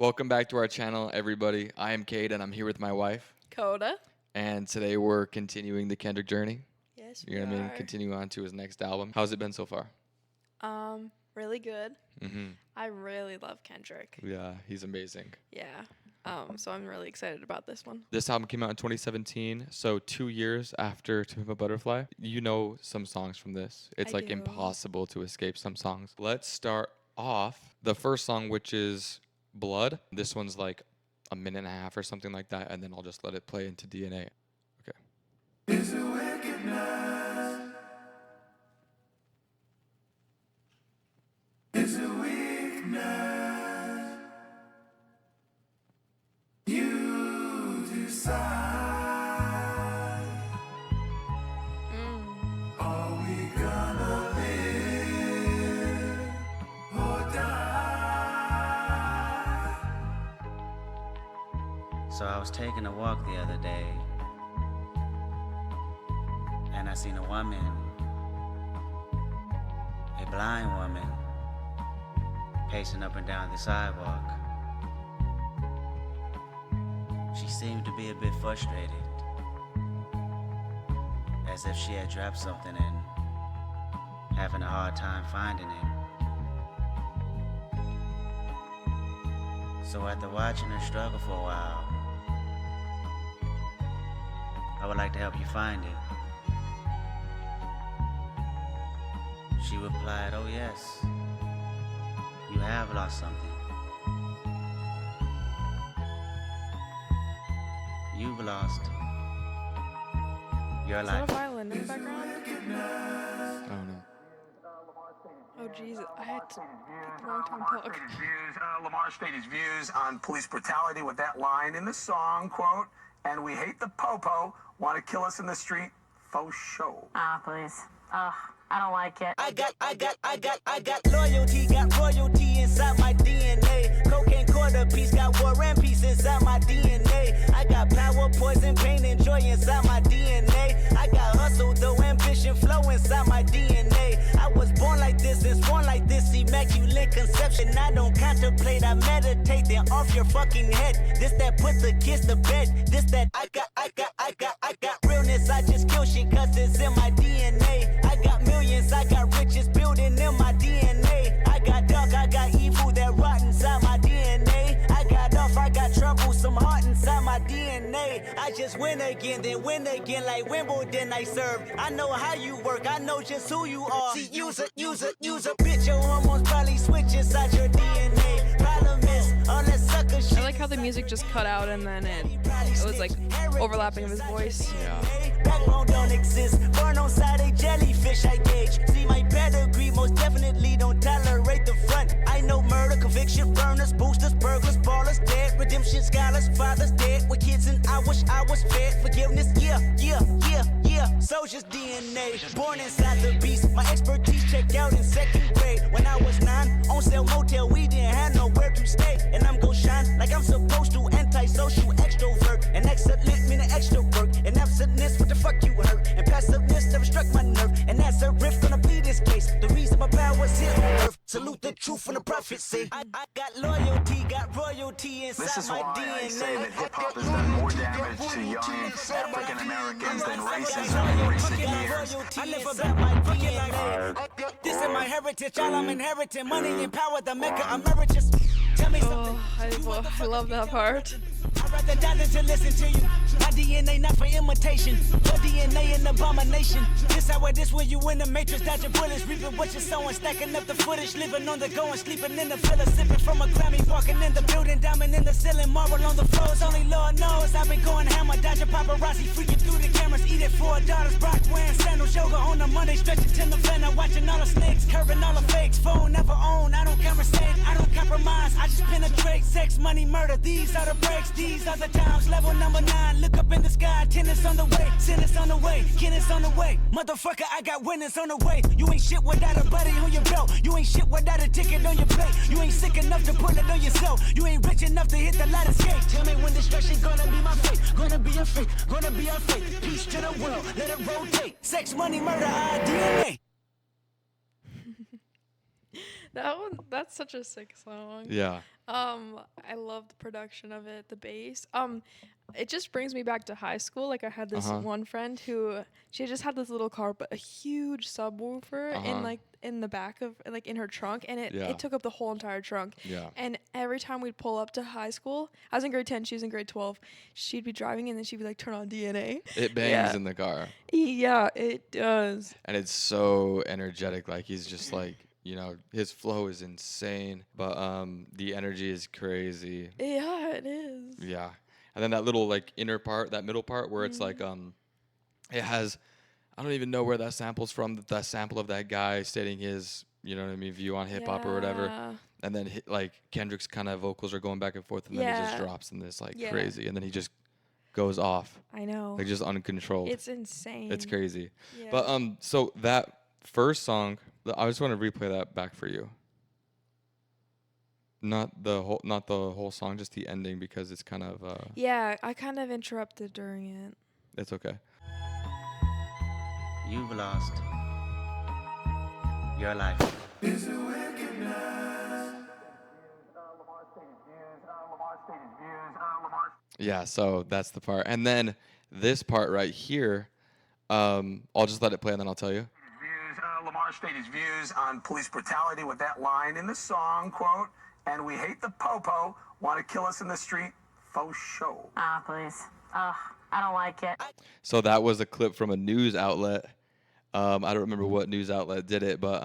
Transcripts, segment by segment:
Welcome back to our channel, everybody. I am Kate, and I'm here with my wife. Koda. And today we're continuing the Kendrick journey. Yes, You know what I mean? Continue on to his next album. How's it been so far? Really good. I really love Kendrick. Yeah, he's amazing. Yeah. So I'm really excited about this one. This album came out in 2017, so 2 years after To Pimp a Butterfly. You know some songs from this. It's I do. impossible to escape some songs. Let's start off the first song, which is Blood. This one's like a minute and a half or something like that, and then I'll just let it play into DNA. Okay. Is it wickedness? Is it weakness? You decide. Are we gonna live or die? So I was taking a walk the other day, and I seen a woman, a blind woman, pacing up and down the sidewalk. She seemed to be a bit frustrated, as if she had dropped something and having a hard time finding it. So after watching her struggle for a while, I would like to help you find it. She replied, "Oh yes, you have lost something. You've lost your Is that a life." violin in the background? Oh no. Oh, jeez. I had to pick the wrong time to talk. Lamar stated his views on police brutality with that line in the song, quote, "And we hate the popo, want to kill us in the street, faux show." Ah, please. Ugh, I don't like it. I got loyalty, got royalty inside my DNA. Cocaine quarter piece, got war and peace inside my DNA. I got power, poison, pain, and joy inside my DNA. I got hustle, though ambition, flow inside my DNA. I was born like this and sworn like this, immaculate conception. I don't contemplate, I meditate, then off your fucking head. This that put the kids to bed. This that I got realness. I just kill shit cause it's in my DNA. I got millions, I got riches building in my DNA. I got dark, I got evil that rot inside my DNA. I got off, I got trouble, some heart inside my DNA. I just win again, then win again like Wimbledon I serve. I know how you work, I know just who you are. See, use a bitch, your hormones probably switch inside your DNA. Problem is, all that sucker shit. I like how the music just cut out and then it was like overlapping of his voice. Yeah. Backbone don't exist. Burn on side a jellyfish I gauge. See my pedigree, most definitely don't tolerate the front. I know murder, conviction, burners, boosters, burglars, ballers, dead, redemption, scholars, fathers dead with kids, and I wish I was fed. Forgiveness, yeah. Soldier's DNA, born inside the beast. My expertise checked out in second grade. When I was 9, on sale motel, we didn't have nowhere to stay. And I'm gon' shine like I'm supposed to. Antisocial extrovert, and excellent meaning extra work. And absentness, what the fuck you hurt? And passiveness never struck my nerve. And that's a riff gonna be this case. The reason my power's here on earth. Salute the truth from the prophecy. I got loyalty, got royalty inside This is my why DNA. I say that hip-hop has done more damage to young African-Americans than racism in recent years. I never back my DNA. This is my heritage, all I'm inheriting. Money and power, the mecca emeritus. Tell me something. I love that part. I'd rather die than to listen to you. My DNA not for imitation. Your DNA an abomination. This how it is when you in the matrix, dodging bullets, reaping what you're sowing, stacking up the footage, living on the go and sleeping in the villa, sipping from a Grammy, walking in the building, diamond in the ceiling, marble on the floors. Only Lord knows I've been going hammer, dodging paparazzi, freaking through the cameras, eating $4, Brock wearing sandals, yoga on a Monday, stretching till November, watching all the snakes, curving all the fakes, phone never own. I don't conversate, I don't compromise, I just penetrate. Sex, money, murder, these are the breaks, these are the times. Level number 9, look up in the sky, tennis on the way, sinners on the way, Guinness on the way. Motherfucker, I got winners on the way. You ain't shit without a buddy on your belt. You ain't shit without a ticket on your plate. You ain't sick enough to pull it on yourself. You ain't rich enough to hit the ladder skate. Tell me when destruction gonna be my fate. Gonna be a fate, gonna be a fate. Peace to the world, let it rotate. Sex, money, murder, our DNA. That's such a sick song. Yeah. I love the production of it, the bass. It just brings me back to high school. Like I had this one friend who she just had this little car, but a huge subwoofer in the back of like in her trunk, and it took up the whole entire trunk. Yeah. And every time we'd pull up to high school, I was in grade 10, she was in grade 12. She'd be driving, and then she'd be like, "Turn on DNA." It bangs in the car. Yeah, it does. And it's so energetic. Like he's just like, you know, his flow is insane, but the energy is crazy. Yeah, it is. Yeah. And then that little like inner part, that middle part where it's like it has, I don't even know where that sample's from, that sample of that guy stating his, you know what I mean, view on hip hop or whatever. And then like Kendrick's kind of vocals are going back and forth, and then he just drops in this like crazy, and then he just goes off. I know. Like just uncontrolled. It's insane. It's crazy. Yeah. But so that first song, I just want to replay that back for you. Not the whole song, just the ending, because it's kind of yeah, I kind of interrupted during it. It's okay. You've lost your life. Is it wickedness? Yeah, so that's the part. And then this part right here, I'll just let it play and then I'll tell you. Lamar stated his views on police brutality with that line in the song, quote, "And we hate the popo, want to kill us in the street, faux show." Ah, please. Ugh, I don't like it. So that was a clip from a news outlet. I don't remember what news outlet did it, but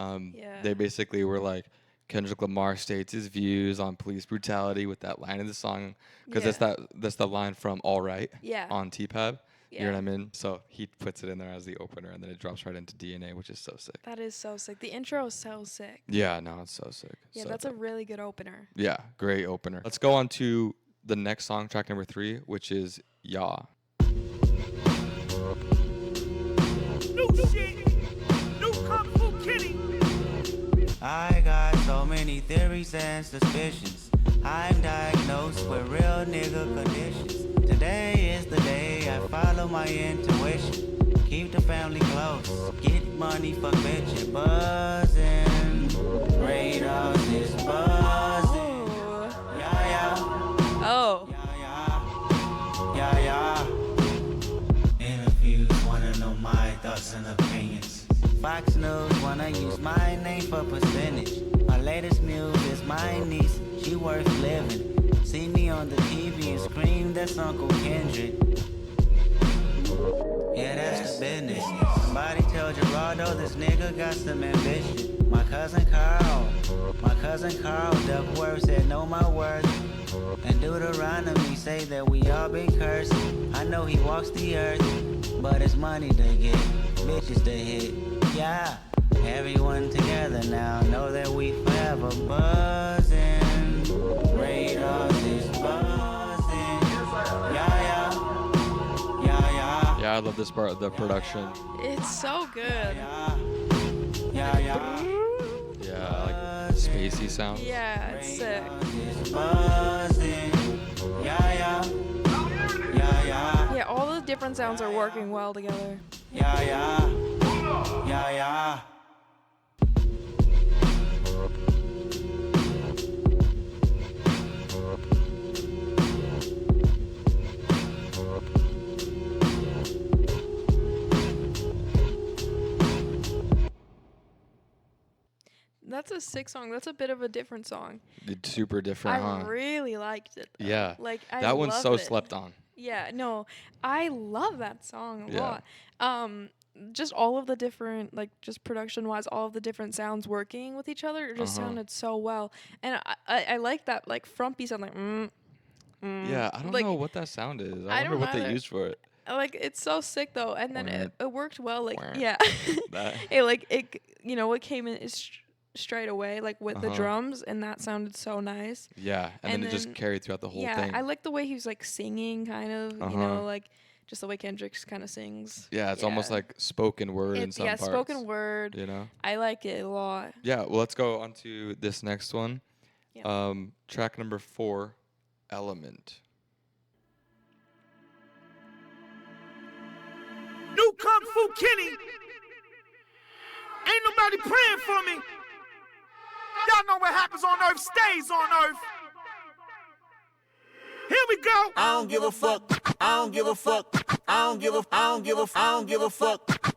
they basically were like, Kendrick Lamar states his views on police brutality with that line in the song, because that's the line from All Right on T-Pab. You know what I mean? So he puts it in there as the opener, and then it drops right into DNA, which is so sick. That is so sick. The intro is so sick. Yeah, no, it's so sick. Yeah, so that's a really good opener. Yeah, great opener. Let's go on to the next song, track number 3, which is Ya. New shit. New Kung Fu Kitty. I got so many theories and suspicions. I'm diagnosed with real nigga conditions. Today is the day I follow my intuition. Keep the family close. Get money, fuck bitch, and buzzing. Radars is buzzing. Yeah, yeah. Oh. Yeah, yeah. Interviews wanna know my thoughts and opinions. Fox News wanna use my name for percentage. My latest news is my niece, she worth living. See me on the TV and scream, that's Uncle Kendrick. Yeah, that's the business. Somebody tell Gerardo this nigga got some ambition. My cousin Carl, Duckworth said know my worth. And Deuteronomy say that we all been cursed. I know he walks the earth, but it's money to get, bitches to hit. Yeah, everyone together now, know that we forever buzzing. Radars is buzzing. Yeah, yeah. Yeah, yeah. Yeah, I love this part of the production. It's so good. Yeah, yeah. Yeah, like spacey sounds. Yeah, it's sick. Buzzing. Yeah, yeah. Yeah, yeah. Yeah, all the different sounds are working well together. Yeah, yeah. Yeah, yeah. That's a sick song. That's a bit of a different song. It's super different, I huh? really liked it, though. Yeah. Like I that one's so loved it. slept on. Yeah, no, I love that song a lot. Just all of the different, like, just production-wise, all of the different sounds working with each other, it just sounded so well. And I like that, like, frumpy sound, like, Yeah, I don't like, know what that sound is. I I wonder don't what they either. used for it. Like, it's so sick, though. And then it worked well, like, yeah. That. it came in straight away, like, with the drums, and that sounded so nice. Yeah, and then it just carried throughout the whole thing. I like the way he was, like, singing, kind of, you know, like, just the way Kendrick kind of sings. Yeah, it's almost like spoken word in some parts. Yeah, spoken word. You know? I like it a lot. Yeah, well, let's go on to this next one. Yeah. Track number 4, Element. New Kung Fu Kenny. Ain't nobody praying for me. Y'all know what happens on earth stays on earth. we go. I don't give a fuck. I don't give a fuck. I don't give a fuck.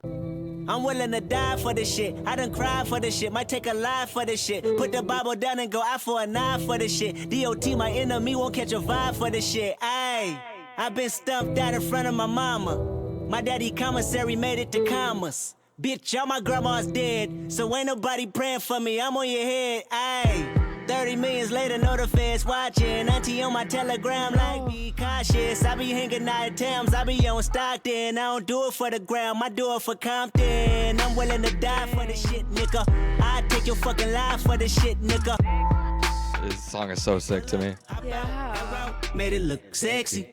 I'm willing to die for this shit. I done cried for this shit. Might take a life for this shit. Put the Bible down and go out for a knife for this shit. DOT, my enemy, won't catch a vibe for this shit. Ayy, I been stumped out in front of my mama. My daddy commissary made it to commas. Bitch, all my grandma's dead, so ain't nobody praying for me. I'm on your head. Ayy. 30 millions later, know the feds watching. Auntie on my telegram like be cautious. I be hanging out at Thames, I be on Stockton. I don't do it for the gram, I do it for Compton. I'm willing to die for this shit, nigga. I take your fucking life for this shit, nigga. This song is so sick to me. Yeah. Made it look sexy.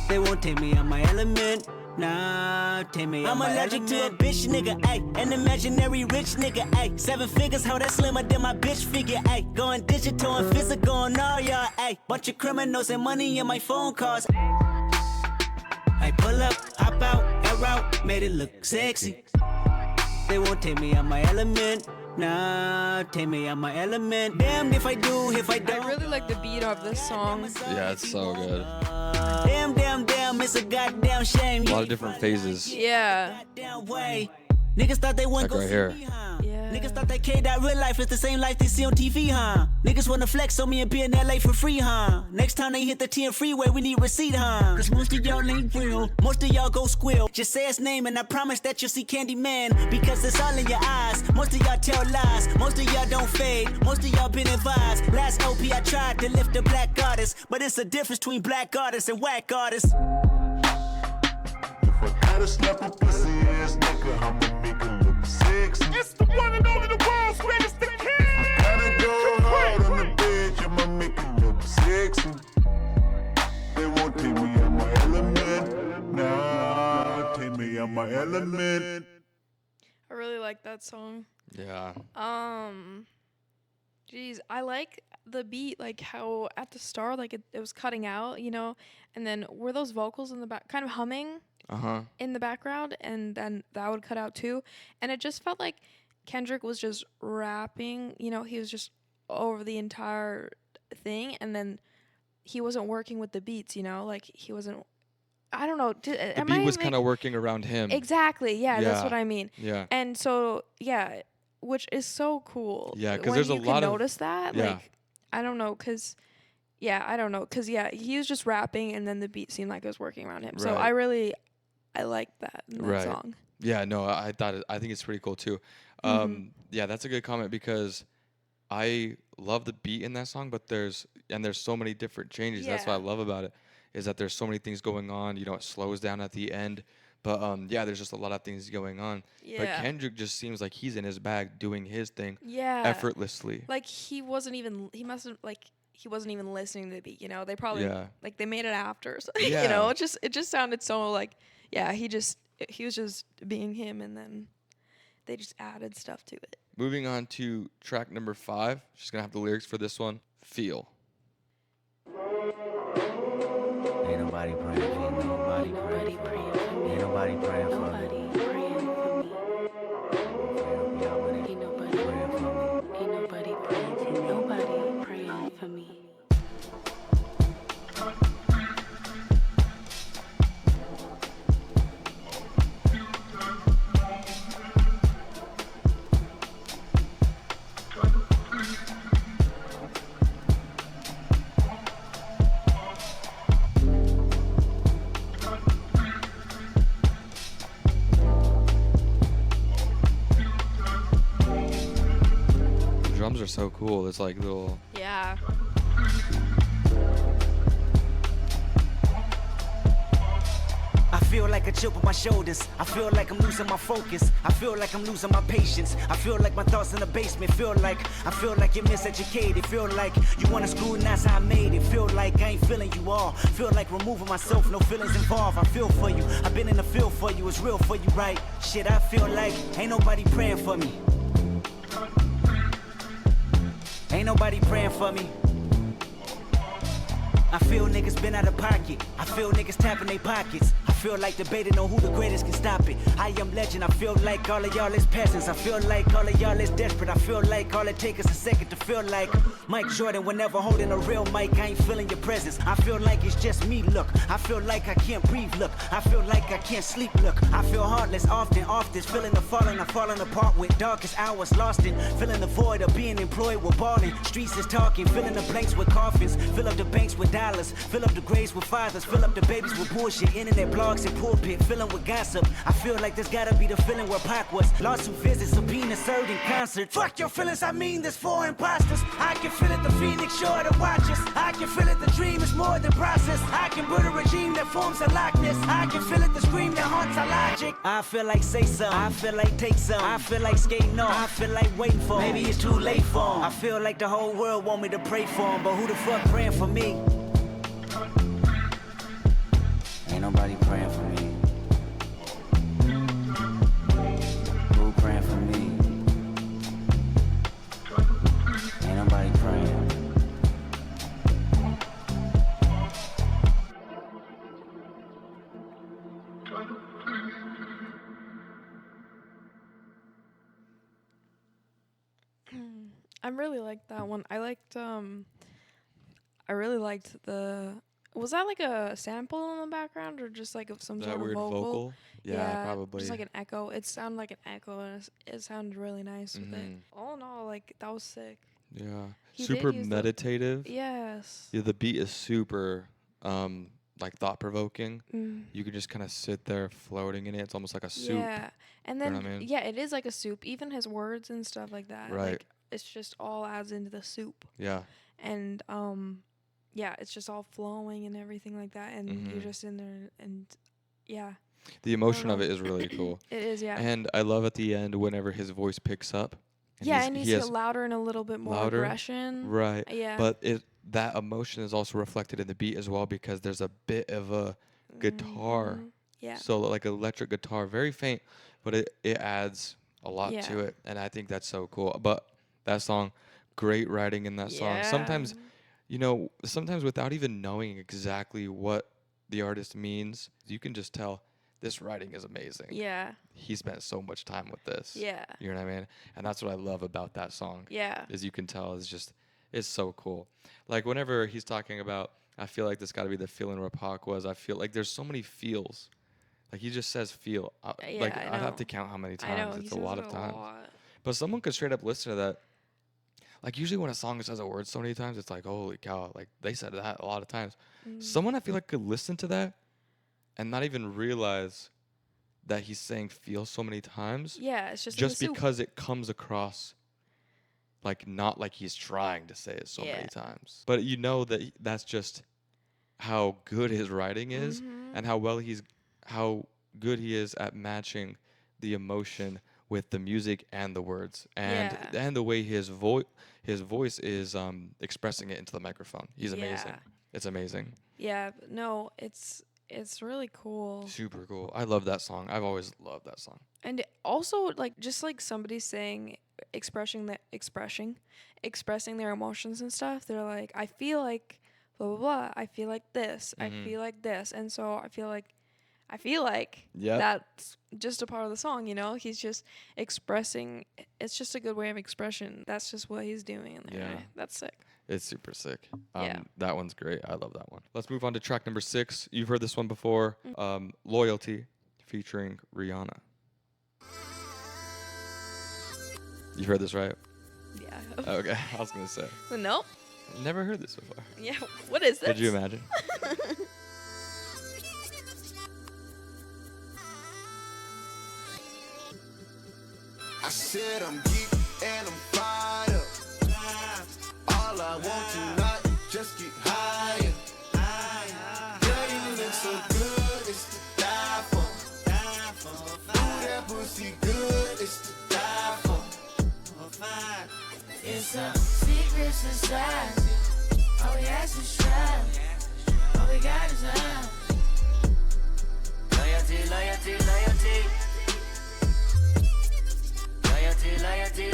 They won't take me out my element. Nah, take me I'm allergic to a bitch nigga, ayy. An imaginary rich nigga, ayy. 7 figures, how that slimmer than my bitch figure, ayy. Going digital and physical on all y'all, ayy. Bunch of criminals and money in my phone calls. I pull up, hop out, air out, made it look sexy. They won't take me out my element. Nah, take me out my element. Damn if I do, if I don't. I really like the beat of this song. Yeah, it's so good. Damn, it's a goddamn shame. A lot of different phases. Yeah. Goddamn way. Niggas thought they wouldn't Like go right see here. me, huh? Yeah. Niggas thought that K-Dot real life is the same life they see on TV, huh? Niggas wanna flex on me and be in LA for free, huh? Next time they hit the 10 freeway, we need receipt, huh? Cause most of y'all ain't real, most of y'all go squill. Just say his name and I promise that you'll see Candyman. Because it's all in your eyes, most of y'all tell lies. Most of y'all don't fade, most of y'all been advised. Last LP I tried to lift a black artist, but it's a difference between black artists and whack artists. If I gotta slap a pussy ass nigga, I'ma make it look sexy. It's the one and only the world's greatest king. Gotta go hard on the bitch, I'ma make it look sexy. They won't take me out my element. Nah, take me out my element. I really like that song. Yeah. Geez, I like the beat, like how at the start, like it was cutting out, you know, and then were those vocals in the back kind of humming in the background, and then that would cut out too. And it just felt like Kendrick was just rapping, you know, he was just over the entire thing, and then he wasn't working with the beats, you know, like he wasn't, I don't know. The beat was kind of working around him. Exactly. Yeah, that's what I mean. Yeah. And so, yeah, which is so cool. Yeah, because there's a lot of... notice that. Yeah. Like, I don't know, because... Yeah, I don't know, because, yeah, he was just rapping, and then the beat seemed like it was working around him. Right. So I like that in that song. Yeah, no, I think it's pretty cool, too. Yeah, that's a good comment, because I love the beat in that song, but there's so many different changes. That's what I love about it, is that there's so many things going on. You know, it slows down at the end. But, yeah, there's just a lot of things going on. Yeah. But Kendrick just seems like he's in his bag doing his thing effortlessly. Like, he wasn't even listening to the beat, you know? They probably, like, they made it after. So, you know, it just sounded so, like, yeah, he was just being him, and then they just added stuff to it. Moving on to track number 5. Just going to have the lyrics for this one. Feel. Ain't nobody praying for me. Nobody praying for me. Ain't nobody praying for me. Ain't nobody praying for me. Ain't nobody praying for me. Drums are so cool. It's like little... Yeah. I feel like a chip on my shoulders. I feel like I'm losing my focus. I feel like I'm losing my patience. I feel like my thoughts in the basement. I feel like you're miseducated. Feel like you wanna screw and that's how I made it. Feel like I ain't feeling you all. Feel like removing myself, no feelings involved. I feel for you. I've been in the field for you. It's real for you, right? Shit, I feel like ain't nobody praying for me. Ain't nobody praying for me. I feel niggas been out of pocket. I feel niggas tapping their pockets. I feel like debating on who the greatest can stop it. I am legend. I feel like all of y'all is peasants. I feel like all of y'all is desperate. I feel like all it takes is a second to feel like Mike Jordan whenever holding a real mic. I ain't feeling your presence. I feel like it's just me, look. I feel like I can't breathe, look. I feel like I can't sleep, look. I feel heartless often, off this. Feeling the falling, I'm falling apart with darkest hours lost in. Feeling the void of being employed with balling. Streets is talking, filling the blanks with coffins. Fill up the banks with dollars. Fill up the graves with fathers. Fill up the babies with bullshit. Internet blogs and pulpit. Filling with gossip. I feel like there's gotta be the feeling where Pac was. Lawsuit visits, subpoena served in concert. Fuck your feelings, I mean this for imposters. I can feel it, the Phoenix sure to watch us. I can feel it, the dream is more than process. I can build a regime that forms a likeness. I can feel it, the scream that haunts our logic. I feel like say some. I feel like take some. I feel like skating on. I feel like waiting for 'em. Maybe it's too late for 'em. I feel like the whole world want me to pray for 'em, but who the fuck praying for me? Ain't nobody praying for me. Who praying for me? Ain't nobody praying. I really liked that one. I really liked the. Was that like a sample in the background or just like some sort of weird vocal? Yeah, probably. Just like an echo. It sounded like an echo, and it sounded really nice with it. All in all, like that was sick. Yeah, He super did use meditative. Yes. Yeah, the beat is super like thought provoking. You could just kind of sit there floating in it. It's almost like a soup. Yeah, and then You know what I mean? yeah, it is like a soup. Even his words and stuff like that. Right. Like, it's just all adds into the soup. Yeah. And yeah, it's just all flowing and everything like that, and you're just in there, and yeah. The emotion of it is really cool. It is, yeah. And I love at the end whenever his voice picks up. And he's louder and a little bit more aggression. Right. Yeah. But that emotion is also reflected in the beat as well because there's a bit of a guitar. Yeah. So like electric guitar, very faint, but it adds a lot to it. And I think that's so cool. But that song, great writing in that song. Sometimes, sometimes without even knowing exactly what the artist means, you can just tell this writing is amazing. Yeah. He spent so much time with this. Yeah. You know what I mean? And that's what I love about that song. Yeah. Is you can tell it's so cool. Like whenever he's talking about, I feel like this got to be the feeling where Pac was. I feel like there's so many feels. Like he just says feel. I'd have to count how many times. I know. It's a lot of times. But someone could straight up listen to that. Like usually when a song says a word so many times, it's like, holy cow, like they said that a lot of times. Someone I feel like could listen to that and not even realize that he's saying feel so many times. Yeah, it's just because it comes across like not like he's trying to say it so many times. But you know that that's just how good his writing is and how good he is at matching the emotion with the music and the words and the way his voice is expressing it into the microphone. He's amazing. It's amazing. Yeah, no, it's really cool. Super cool. I love that song. I've always loved that song. And also like just like somebody saying expressing their emotions and stuff. They're like, I feel like blah blah blah. I feel like this. I feel like this. And so I feel like that's just a part of the song, He's just expressing. It's just a good way of expression. That's just what he's doing in there. Yeah. Right? That's sick. It's super sick. That one's great. I love that one. Let's move on to track number 6. You've heard this one before. Loyalty featuring Rihanna. You heard this, right? Yeah. Okay, I was going to say. Nope. Never heard this before. Yeah, what is this? Could you imagine? I said I'm geek and I'm fired up. All I want tonight is just get higher. Girl, you look so good, it's to die for. Ooh, that pussy good, it's to die for. It's a secret society. All we ask is try. All we got is love. Loyalty, loyalty, loyalty. Loyalty,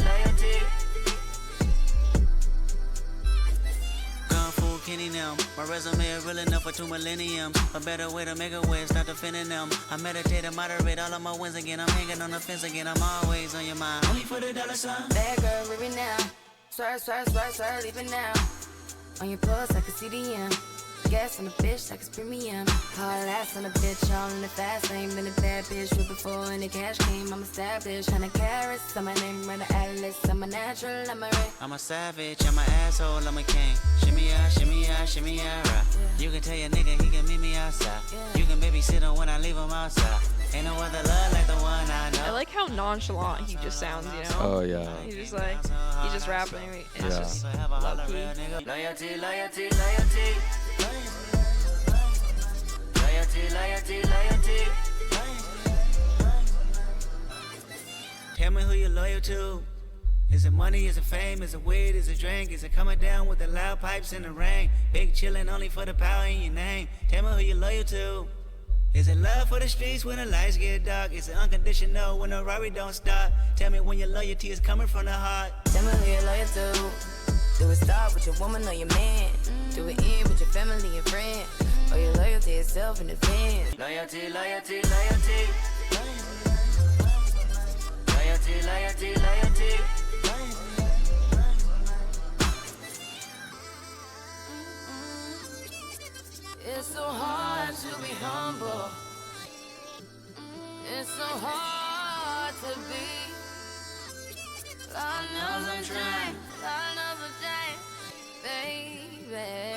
Kung Fu Kenny now, my resume I'm here real enough for 2 millenniums. A better way to make a way, start defending them. I meditate and moderate all of my wins again. I'm hanging on the fence again. I'm always on your mind. Only for the dollar sign. Bad girl, leave it now. Swear, swear, swear, swear, leave it now. On your pulse, like a CDM. Gas on the bitch, like it's premium. Hard ass on a bitch, all in the fast lane. Been a bad bitch with before any cash came. I'm established, 100 carats. I'm my name, run the atlas. I'm a natural, I'm a ray. I'm a savage, I'm an asshole, I'm a king. Shimmy ya, shimmy ya, shimmy ya, right. You can tell your nigga he can meet me outside. You can babysit him when I leave him outside. Ain't no other love like the one I know. I like how nonchalant he just sounds, you know? Oh, yeah. He's just like, he's just rapping. It's Yeah. just low-key. Loyalty, loyalty, loyalty. Loyalty, loyalty, loyalty. Tell me who you're loyal to. Is it money, is it fame, is it weed, is it drink? Is it coming down with the loud pipes in the rain? Big chillin' only for the power in your name. Tell me who you're loyal to. Is it love for the streets when the lights get dark? Is it unconditional when the Rari don't stop? Tell me when your loyalty is coming from the heart. Tell me who you're loyal to. Do it start with your woman or your man? Do it end with your family and friends? Or your loyalty itself in defense? Loyalty, loyalty, loyalty. Loyalty, loyalty, loyalty. It's so hard to be humble. It's so hard to be. Lord knows I'm trying. Lord knows I'm trying, baby.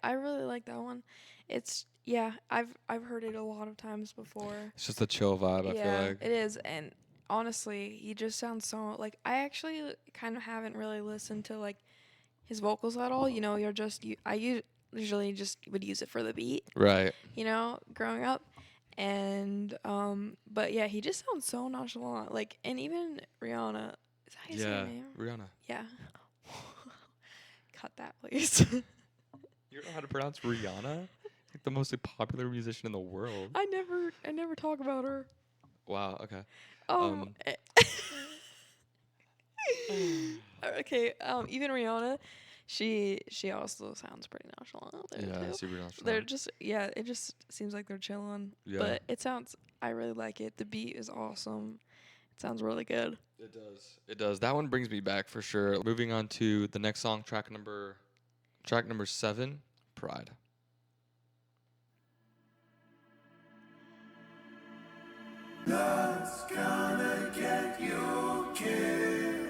I really like that one. It's, yeah, I've heard it a lot of times before. It's just a chill vibe, I feel like. It is. And honestly, he just sounds so, like, I actually kind of haven't really listened to, like, his vocals at all. You know, I usually just would use it for the beat. Right. You know, growing up. And, but yeah, he just sounds so nonchalant. Like, and even Rihanna, is that how you say her name? Rihanna. Yeah. Cut that, please. You don't know how to pronounce Rihanna? Like the most popular musician in the world. I never talk about her. Wow, okay. Okay, even Rihanna, she also sounds pretty nonchalant there too. Super nonchalant. They're just, it just seems like they're chilling. Yeah. But I really like it. The beat is awesome. It sounds really good. It does. That one brings me back for sure. Moving on to the next song, track number 7, Pride. Love's gonna get you killed,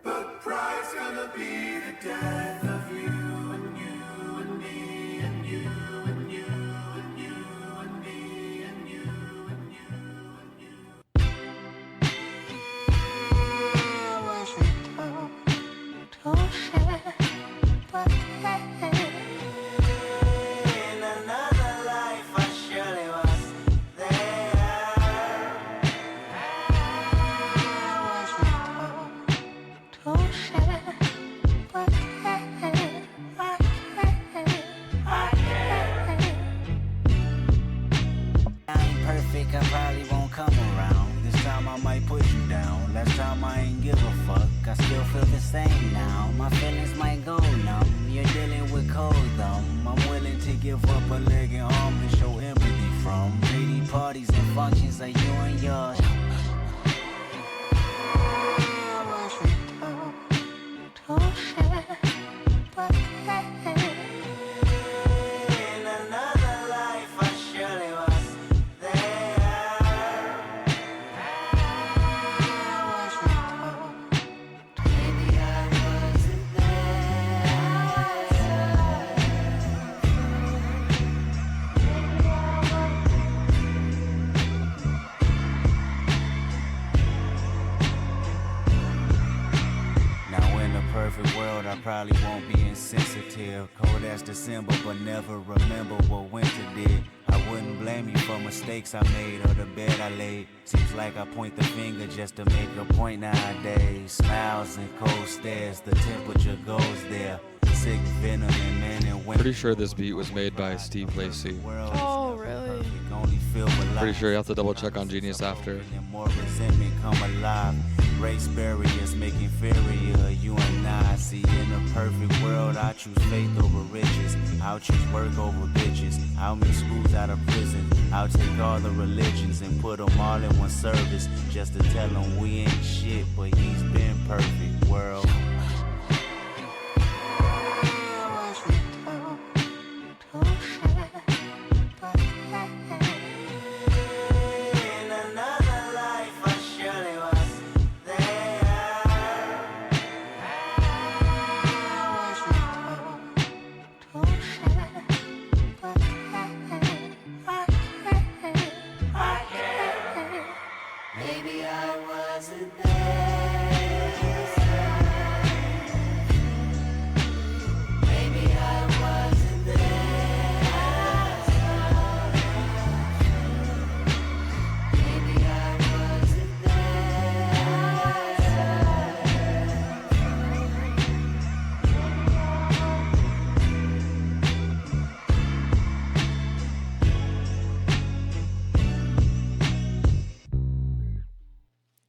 but pride's gonna be the death of you and you and me and you and you and you and me and you and you and you. I wasn't told to share, but hey. In another life, I surely was there. I wasn't told to share, but hey, I ain't perfect, I probably won't come around. This time I might put you down. Last time I ain't give a fuck. I still feel the same now. My feelings might go numb. You're dealing with cold thumb. I'm willing to give up a leg and arm to show empathy from. Lady parties and functions are you and yours. I wasn't told to share, but hey. In another life, I surely was there. Maybe I wasn't there. Now in a perfect world, I probably won't be insensitive. Cold as December, but never remember what winter did. I wouldn't blame you for mistakes I made or the bed I laid. Seems like I point the finger just to make a point nowadays. Smiles and cold stares, the temperature goes there. Sick venom in men and women. Pretty sure this beat was made by Steve Lacy. Oh, really? Only filled with Pretty lies. sure you have to double check on Genius after. And more resentment come alive. erase barriers, make inferior you and I. See, in a perfect world, I choose faith over riches. I'll choose work over bitches. I'll make schools out of prison. I'll take all the religions and put them all in one service, just to tell them we ain't shit, but he's been perfect, world.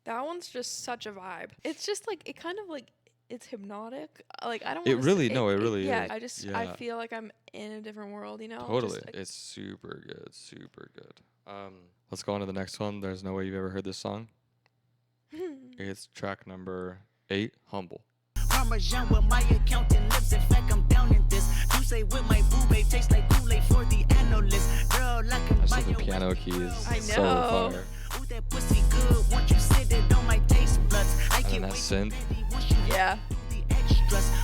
That one's just such a vibe. It's just like, it kind of like, it's hypnotic. Like, I don't. It really is. Yeah, I feel like I'm in a different world, you know. Totally, like, it's super good, super good. Let's go on to the next one. There's no way you've ever heard this song. It's track number 8, Humble. Parmesan with my accountant lips. In fact, I'm down in this. You say with my boo babe tastes like Kool-Aid for the analyst. Girl, I can buy the piano keys. I know. So fire. Ooh, that pussy good. Once you sit it on my taste buds. I And can't that synth. Yeah.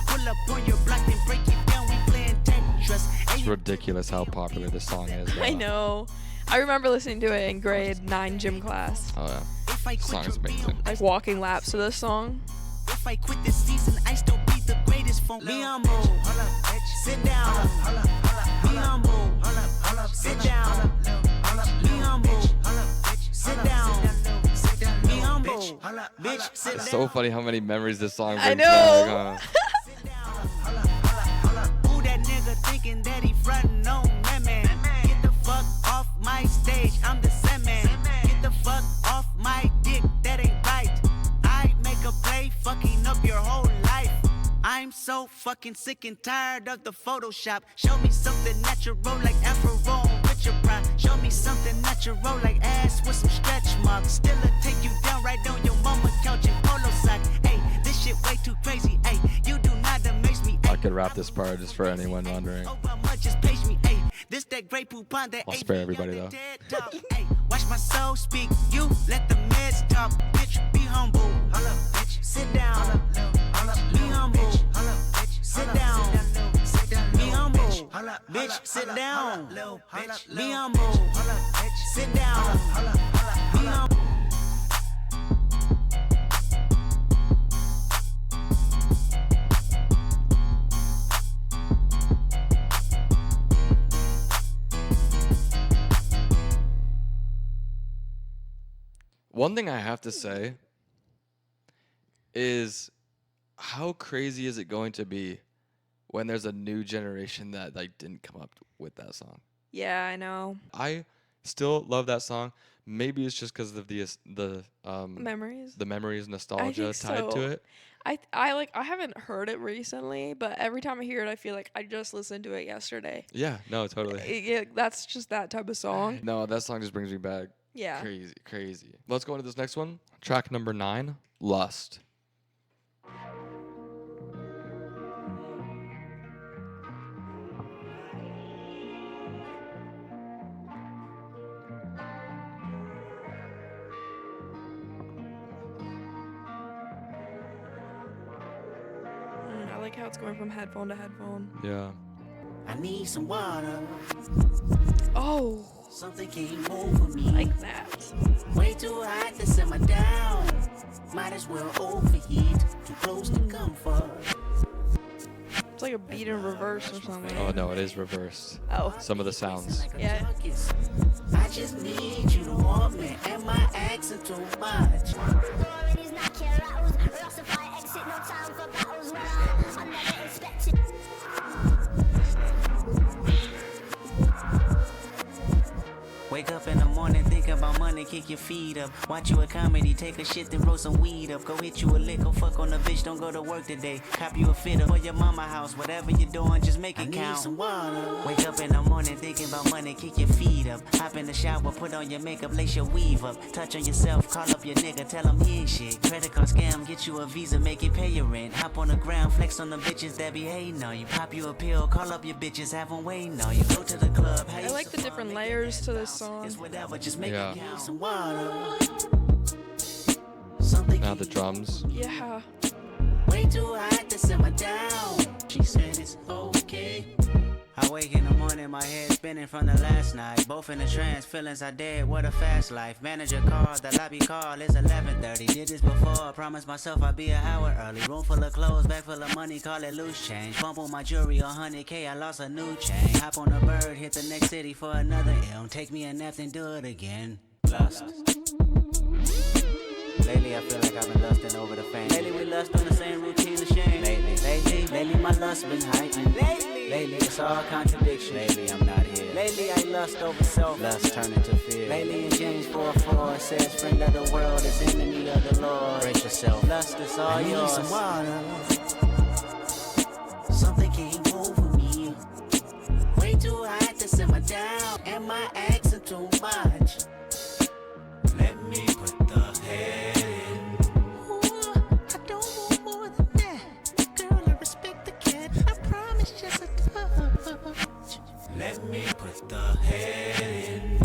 Pull up on your block and break it down. We playing Tetris. It's ridiculous how popular this song is. I know. I remember listening to it in grade 9 gym class. Oh yeah. This song is amazing. Like walking laps to this song. If I quit this season, I still be the greatest phone. Be humble. Sit down. Be humble. Sit down. Be humble. Sit down. Be humble. Bitch, sit down. It's so funny how many memories this song brings I know. back. Who that nigga thinking that he frontin' on women? Get the fuck off my stage, I'm the semen. Get the fuck off my dick, that ain't right. I make a play, fucking up your whole life. I'm so fucking sick and tired of the Photoshop. Show me something natural like Afro with your pride. Show me something natural like ass with some stretch marks. Still take you down right on your mama couch in polo sock. Hey, this shit way too crazy. Hey, you do not amaze me. I could rap this part just for anyone wondering. This that great poupon that I'll spare everybody though. Hey, watch my soul speak. You let the meds talk. Bitch, be humble. Bitch, sit down. Be humble. Sit down. Be humble. Bitch, sit down. Be humble. Sit down. Be humble. One thing I have to say is, how crazy is it going to be when there's a new generation that like didn't come up with that song? Yeah, I know. I still love that song. Maybe it's just because of the memories, nostalgia tied to it. I haven't heard it recently, but every time I hear it, I feel like I just listened to it yesterday. Yeah, no, totally. That's just that type of song. No, that song just brings me back. Yeah. Crazy. Let's go into this next one. Track number 9, Lust. I like how it's going from headphone to headphone. Yeah. I need some water. Oh. Something came over me. Like that. Way too hot to simmer down. Might as well overheat. Too close to comfort. It's like a beat in reverse or something. Oh no, it is reversed. Oh. Some of the sounds. Yeah. I just need you to warm me. Am I asking too much? Wake up in the morning. morning, thinking about money, kick your feet up. Watch you a comedy, take a shit, then roll some weed up. Go hit you a lick, go fuck on a bitch, don't go to work today. Cop you a fitter for your mama house, whatever you're doing, just make it count. Some water. Wake up in the morning, thinking about money, kick your feet up. Hop in the shower, put on your makeup, lace your weave up. Touch on yourself, call up your nigga, tell him he ain't shit. Credit card scam, get you a visa, make it pay your rent. Hop on the ground, flex on the bitches that be hating on you. Pop you a pill, call up your bitches, have them waiting on you. Go to the club, I like the different layers to this song. Whatever, just make it count. Some water. Now the drums. Yeah. Way too hot to simmer down. She said it's okay. I wake in the morning, my head spinning from the last night. Both in a trance, feelings are dead, what a fast life. Manager called, the lobby call, it's 11:30. Did this before, promised myself I'd be an hour early. Room full of clothes, bag full of money, call it loose change. Bump on my jewelry, 100K, I lost a new chain. Hop on a bird, hit the next city for another M. Take me a nap, then do it again. Lust. Lately I feel like I've been lusting over the fame. Lately we lust on the same routine of shame. Lately my lust been heightened. Lately it's all contradiction. Lately I'm not here. Lately I lust over self. Lust turn into fear. Lately in James 4:4 it says, friend of the world is enemy of the Lord. Brace yourself. Lust is all yours. Some water. Something came over me. Way too hot to simmer down. Am I asking too much? Let me put the head in. Ooh, I don't want more than that. Girl, I respect the cat. I promise just a touch. Let me put the head in.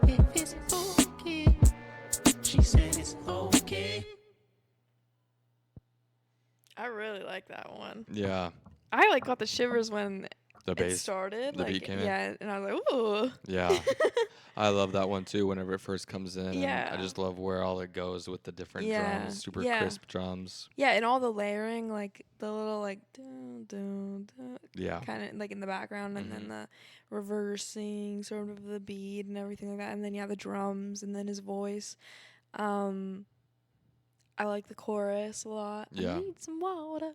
If it's okay. She said it's okay. I really like that one. Yeah. I like got the shivers when The it bass started. the like, beat came in. Yeah, and I was like, ooh. Yeah. I love that one too whenever it first comes in. Yeah. And I just love where all it goes with the different Yeah. drums, super Yeah. crisp drums. Yeah, and all the layering, like the little like dun, dun, dun, Yeah. kind of like in the background, and then the reversing sort of the beat and everything like that, and then the drums, and then his voice. I like the chorus a lot. Yeah. I need some water.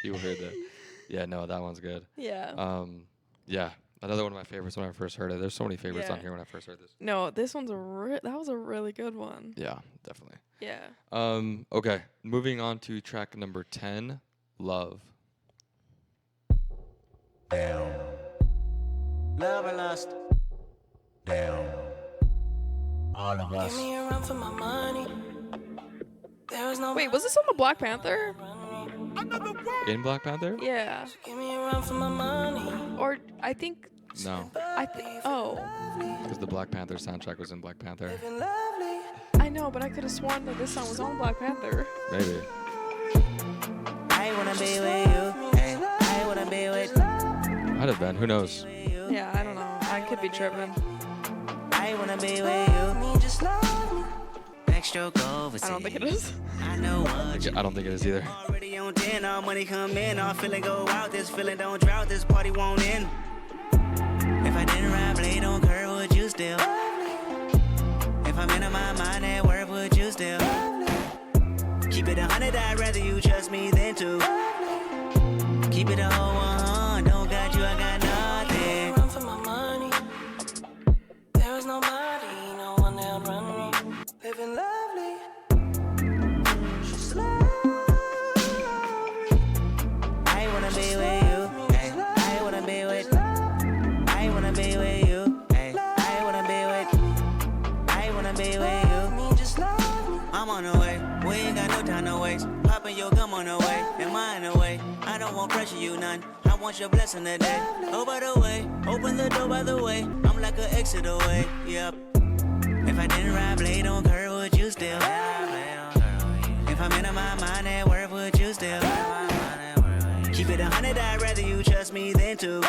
You heard that. Yeah, no, that one's good. Yeah. Yeah. Another one of my favorites when I first heard it. There's so many favorites on here when I first heard this. No, this one's that was a really good one. Yeah, definitely. Yeah. Okay. Moving on to track number 10, Love. Down. Love or lust? Down. All of us. Give me a run for my money. There was no Wait, was this on the Black Panther? In Black Panther? Yeah. Give me a run for my money. Or I think No, because the Black Panther soundtrack was in Black Panther. I know, but I could have sworn that this song was on Black Panther. Maybe. I wanna be with you. Hey, I wanna be with Might have been. Who knows? Yeah, I don't know. I could be tripping. I wanna be with you. Just love me. Next stroke overseas. I don't think it is. I know what I don't think it is either. already on 10, all money come in, all feeling go out, this feeling don't drought, this party won't end. If I didn't ride blade on curve, would you still? If I'm in my mind at work, would you still? Keep it 100, I'd rather you trust me than to. Keep it a whole 100, don't got you, I got nothing. Run for my money. There was nobody, no one that run me. Living lovely. She's I wanna be with you. Hey, I wanna be with. I wanna be with you. Hey, I wanna be with. I wanna be with you. I'm on the way. We ain't got no time to waste. Popping your gum on the way. And mine away. I don't want pressure you none. I want your blessing today. Oh, by the way, open the door by the way. I'm like an exit away. Yep. If I didn't ride blade on curve, would you still? If I'm in my mind at work, would you still? Keep it 100, I'd rather you trust me than to.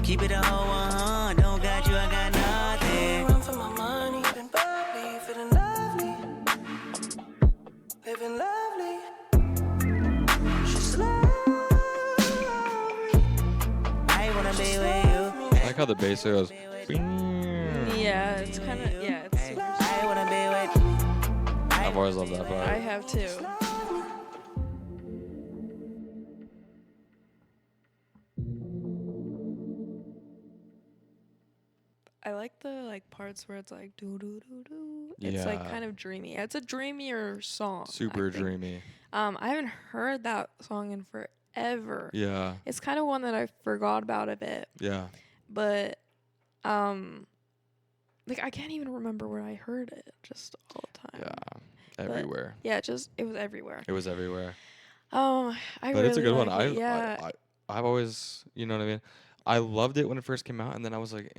Keep it a whole 100, don't got you, I got nothing. Run for my money. Been bubbly, feeling lovely. Living lovely. She's lovely. I wanna be with you. I like how the bass goes. Yeah, it's kind of, yeah, it's super. I wanna be with. I've always loved that I part. have too. like the like parts where it's like do do do do. It's like kind of dreamy. It's a dreamier song. Super dreamy. I haven't heard that song in forever. Yeah. It's kind of one that I forgot about a bit. Yeah. But like I can't even remember where I heard it just all the time. Yeah. Everywhere. But, yeah, it was everywhere. It was everywhere. But it's a good one. I've always, you know what I mean? I loved it when it first came out, and then I was like,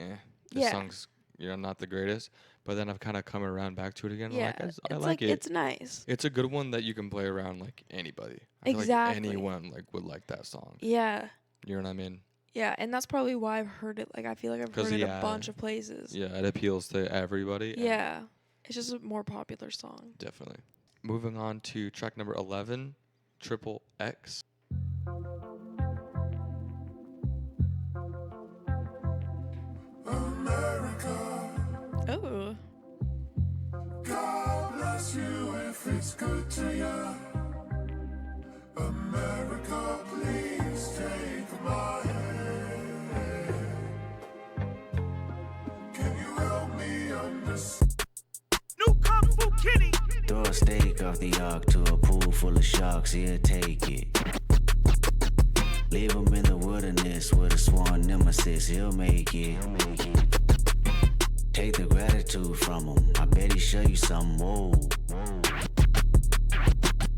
this song's, not the greatest. But then I've kind of come around back to it again. Yeah, I like it. It's nice. It's a good one that you can play around like anybody. I feel like anyone like would like that song. Yeah. You know what I mean? Yeah, and that's probably why I've heard it. Like I feel like I've heard it a bunch of places. Yeah, it appeals to everybody. Yeah, it's just a more popular song. Definitely. Moving on to track number 11, Triple X. America. Oh. God bless you if it's good to you. America, please take my hand. Can you help me understand? New Kung Fu Kitty. Throw a steak off the ark to a pool full of sharks, he'll take it. Leave him in the wilderness with a sworn nemesis, he'll make it. Take the gratitude from him, I bet he show you something, whoa.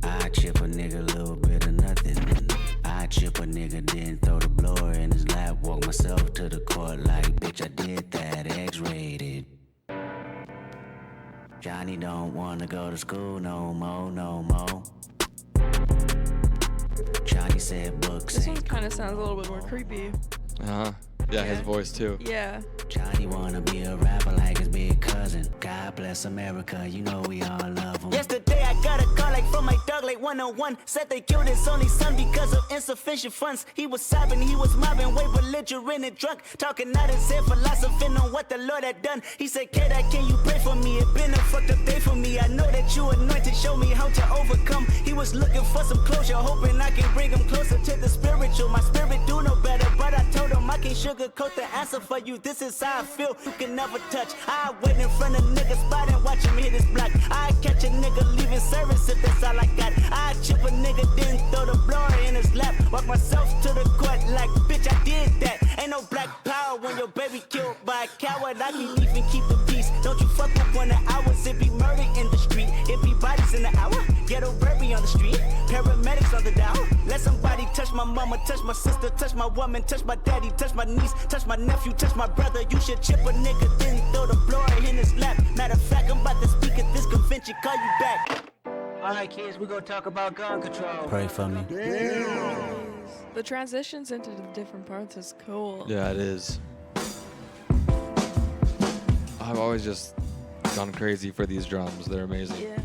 I chip a nigga a little bit of nothing. I chip a nigga, then throw the blower in his lap. Walk myself to the court like, bitch, I did that, X-rated. Johnny don't wanna go to school no more. Johnny said books. This one kind of sounds a little bit more creepy. Uh-huh. Yeah, his voice too. Yeah. Johnny wanna be a rapper like his big cousin. God bless America, you know we all love him. Yesterday I got a call like from my dog like 101. Said they killed his only son because of insufficient funds. He was sobbing, he was mobbing, way belligerent and drunk. Talking out his head, philosophing on what the Lord had done. He said, Koda, can you pray for me? It been a fucked up day for me. I know that you anointed, show me how to overcome. He was looking for some closure, hoping I can bring him closer to the spiritual. My spirit do know better, but I told him I can't sugarcoat the answer for you. This is how I feel, you can never touch. I wait in front of niggas spot and watch him hit his block. I catch a nigga leaving service if that's all I got. I chip a nigga, then throw the blower in his lap. Walk myself to the court like, bitch, I did that. Ain't no black power when your baby killed by a coward. I can even keep the peace. Don't you fuck with 1 hour. It be murder in the street. It be bodies in the hour. Ghetto baby on the street. Paramedics on the down. Let somebody touch my mama, touch my sister, touch my woman, touch my daddy, touch my niece, touch my nephew, touch my brother. You should chip a nigga, then throw the blower in his lap. Matter of fact, I'm about to speak at this convention. Call you back. All right, kids, we gonna talk about gun control. Pray for me. The transitions into the different parts is cool. Yeah, it is. I've always just gone crazy for these drums. They're amazing. Yeah.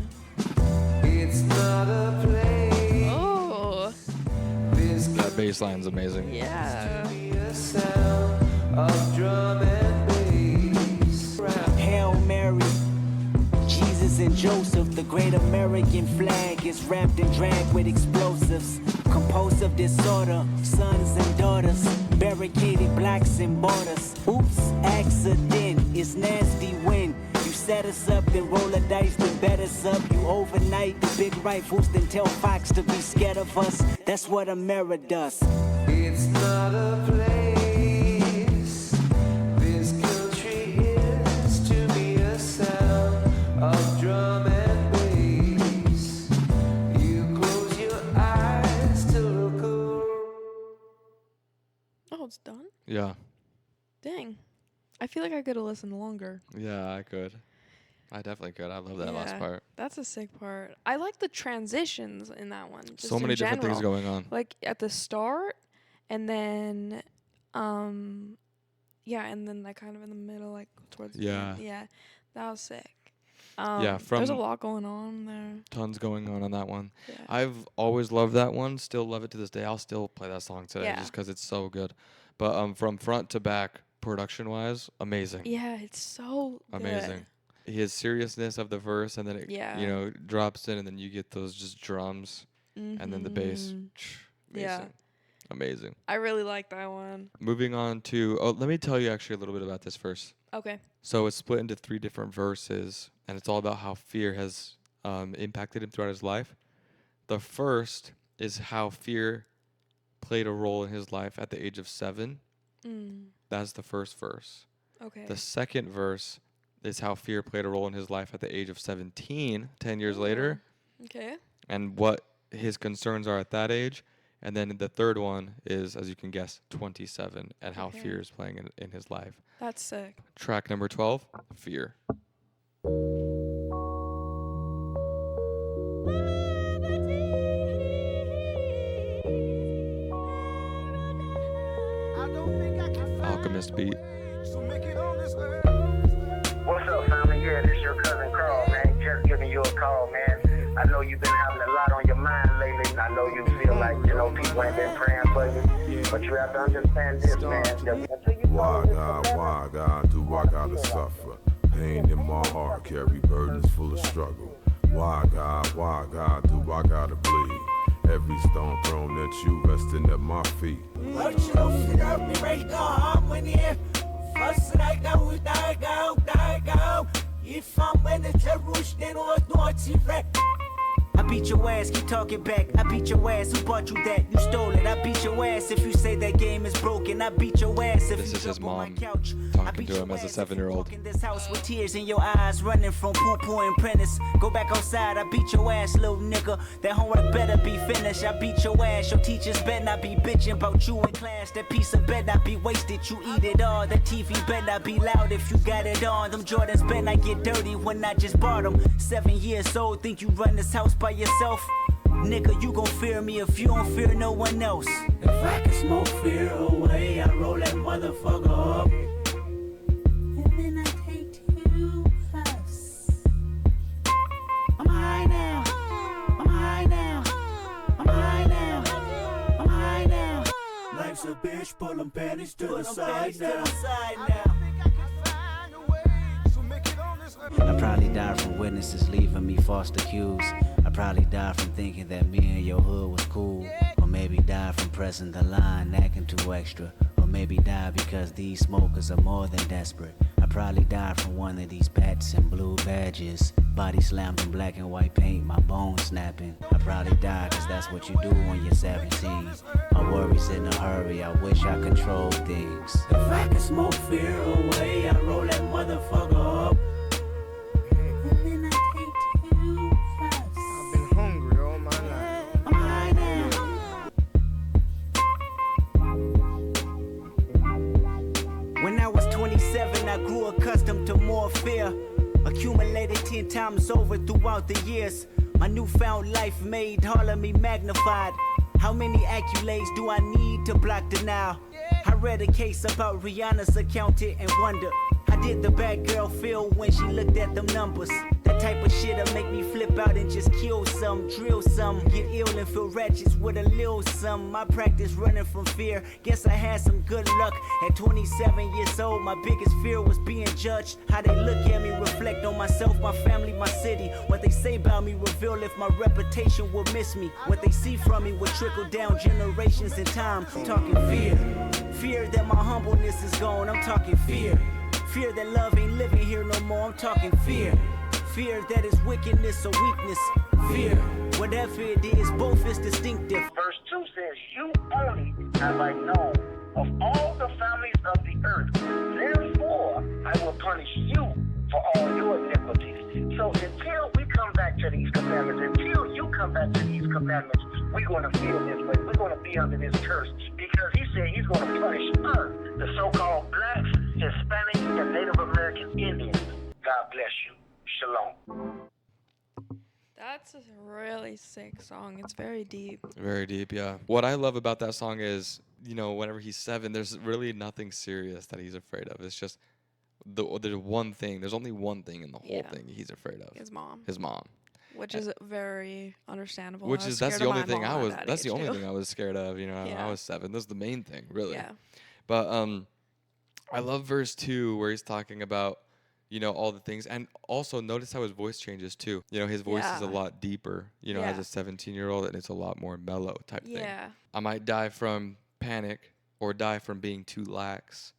It's not a play. Oh. That bass line's amazing. Yeah. A sound of drum and bass. Hail Mary, Jesus and Joseph, the great American flag is wrapped and dragged with explosives. Compulsive disorder, sons and daughters, barricaded blacks and borders. Oops, accident, it's nasty when you set us up, then roll the dice, then bet us up. You overnight the big rifles, then tell Fox to be scared of us. That's what America does. It's not a place. This country is to me a sound of drum and bass. You close your eyes to look around. Oh, it's done? Yeah. Dang. I feel like I could have listened longer. Yeah, I could. I definitely could. I love that last part. That's a sick part. I like the transitions in that one. Just So many in different things general. going on. Like at the start, and then, yeah, and then like kind of in the middle, like towards the end. Yeah, that was sick. Yeah, there's a lot going on there. Tons going on that one. Yeah. I've always loved that one. Still love it to this day. I'll still play that song today just because it's so good. But from front to back, production-wise, amazing. Yeah, it's so amazing. Good. His seriousness of the verse, and then it drops in, and then you get those just drums, and then the bass. Amazing. Yeah. Amazing. I really like that one. Moving on to, let me tell you actually a little bit about this first. Okay. So it's split into 3 different verses, and it's all about how fear has impacted him throughout his life. The first is how fear played a role in his life at the age of 7. That's the first verse. Okay. The second verse is how fear played a role in his life at the age of 17, 10 years later. Okay. And what his concerns are at that age. And then the third one is, as you can guess, 27, and how fear is playing in his life. That's sick. Track number 12, Fear. Alchemist beat. What's up, family? Yeah, this your cousin Carl, man. Just giving you a call, man. I know you've been having a lot on your mind lately. I know you feel like, people ain't been praying for you. But you have to understand this, man. Why God do I gotta suffer? Pain in my heart, carry burdens full of struggle. Why God do I gotta bleed? Every stone thrown at you, resting at my feet. If I'm in the Jerusalem, then what's I beat your ass, keep talking back. I beat your ass, who bought you that? You stole it. I beat your ass if you say that game is broken. I beat your ass if this you is his mom couch. talking to him as a 7-year-old. In this house with tears in your eyes, running from poo-poo and Prentice. Go back outside, I beat your ass, little nigga. That homework better be finished. I beat your ass, your teachers better not be bitching about you in class. That piece of better not be wasted, you eat it all. That TV better not be loud if you got it on. Them Jordans better not get dirty when I just bought them. 7 years old, think you run this house by yourself? Nigga, you gon' fear me if you don't fear no one else. If I can smoke fear away, I roll that motherfucker up. And then I take 2 puffs. I'm high now. I'm high now. I'm high now. I'm high now. Life's a bitch, pull them panties to the side now. I probably died from witnesses leaving me false accused. I probably died from thinking that me and your hood was cool. Or maybe died from pressing the line, acting too extra. Or maybe died because these smokers are more than desperate. I probably died from one of these bats and blue badges. Body slammed in black and white paint, my bones snapping. I probably died cause that's what you do when you're 17. My worries in a hurry, I wish I controlled things. If I can smoke fear away, I roll that motherfucker up. I grew accustomed to more fear, accumulated 10 times over throughout the years. My newfound life made all of me magnified. How many accolades do I need to block denial? I read a case about Rihanna's accountant and wonder, how did the bad girl feel when she looked at them numbers? That type of shit'll make me flip out and just kill some, drill some, get ill and feel wretched with a little some. My practice running from fear, guess I had some good luck. At 27 years old, my biggest fear was being judged. How they look at me, reflect on myself, my family, my city. What they say about me reveal if my reputation will miss me. What they see from me will trickle down generations in time. I'm talking fear, fear that my humbleness is gone. I'm talking fear, fear that love ain't living here no more. I'm talking fear, fear that is wickedness or weakness. Fear, whatever it is, both is distinctive. Verse 2 says, you only have I known of all the families of the earth. Therefore, I will punish you for all your iniquities. So until we come back to these commandments, until you come back to these commandments, we're going to feel this way. We're going to be under this curse. Because he said he's going to punish us, the so-called blacks, Hispanics, and Native American Indians. God bless you. Shalom. That's a really sick song. It's very deep. Very deep, yeah. What I love about that song is, whenever he's 7, there's really nothing serious that he's afraid of. It's just there's one thing. There's only one thing in the whole thing he's afraid of. His mom. His mom. Which is very understandable. That's the only thing I was scared of. I was 7. That's the main thing, really. Yeah. But I love verse 2 where he's talking about all the things, and also notice how his voice changes too. His voice is a lot deeper. As a 17-year-old, and it's a lot more mellow type thing. I might die from panic, or die from being too lax,